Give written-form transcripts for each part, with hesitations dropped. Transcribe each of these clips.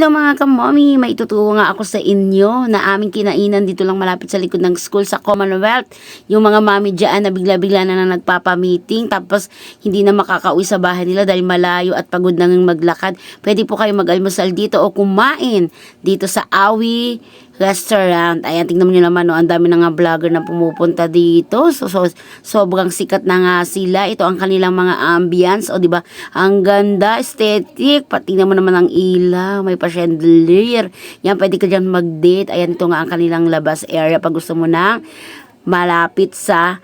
Hello mga kamomi, may ituturo nga ako sa inyo na aming kinainan dito lang malapit sa likod ng school sa Commonwealth. Yung mga mami dyan na bigla-bigla na nagpapa-meeting tapos hindi na makakauwi sa bahay nila dahil malayo at pagod na ng maglakad. Pwede po kayo mag-almusal dito o kumain dito sa Awi Restaurant. Ayan, tingnan mo nyo naman, no, ang dami na nga vlogger na pumupunta dito. Sobrang sikat na nga sila. Ito ang kanilang mga ambience. O, diba? Ang ganda, aesthetic. Tingnan mo naman ang ilaw. May pa-chandelier. Yan, pwede ka dyan mag-date. Ayan, ito nga ang kanilang labas area. Pag gusto mo na malapit sa,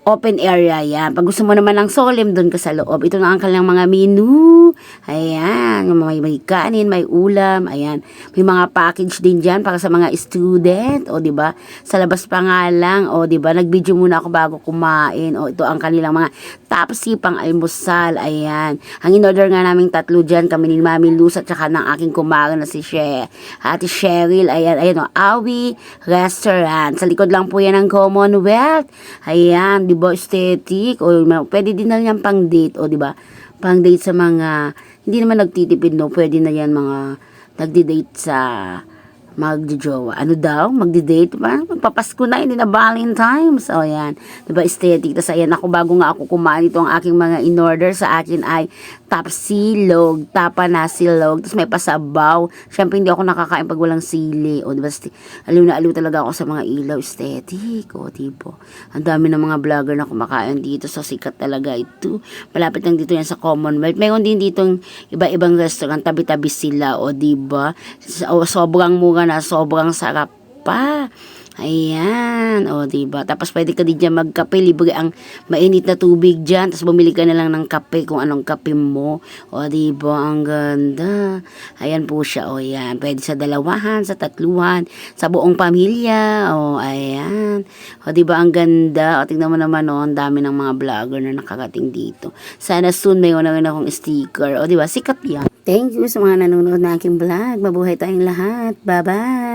open area yan. Pag gusto mo naman ng solemn, doon ka sa loob. Ito na ang kanilang mga menu. Ayan. May kanin, may ulam. Ayan. May mga package din dyan para sa mga student. O, diba? Sa labas pa nga lang. O, diba? Nag-video muna ako bago kumain. O, ito ang kanilang mga tapsi pang almusal. Ayan. Ang in-order nga naming tatlo dyan. Kami ni Mami Luz at saka ng aking kumara na si Ate Cheryl. Ayan. Ayan o. Awi Restaurant. Sa likod lang po yan ng Commonwealth. Ayan. Diba, aesthetic, o pwede din na yan pang date, o diba, pang date sa mga, hindi naman nagtitipid, no, pwede na yan mga, nagdi-date sa, magjojowa. Ano daw? Magdi-date ba? Magpapasko na, hindi na Valentine's. O, yan. Diba, aesthetic. Tapos, ayan, ako, bago nga ako kumain, ito ang aking mga in-order sa akin ay tapsilog, tapa na silog. Tapos, may pasabaw. Siyempre, hindi ako nakakain pag walang sili. O, diba, aliw na aliw talaga ako sa mga ilaw. Aesthetic. O, diba. Ang dami ng mga vlogger na kumakain dito. So, sikat talaga ito. Malapit lang dito yan sa Commonwealth. Mayroon din dito iba-ibang restaurant. Tabi-tabi sila. O, diba. Sobrang mura na, sobrang sarap pa. Ayan. O, diba? Tapos, pwede ka din dyan magkape. Libre ang mainit na tubig dyan. Tapos, bumili ka na lang ng kape kung anong kape mo. O, diba? Ang ganda. Ayan po siya. O, yan. Pwede sa dalawahan, sa tatluhan, sa buong pamilya. O, ayan. O, diba? Ang ganda. O, tingnan mo naman, o, ang dami ng mga vlogger na nakarating dito. Sana soon may na rin akong sticker. O, diba? Sikat yan. Thank you sa mga nanonood na aking vlog. Mabuhay tayong lahat. Bye-bye!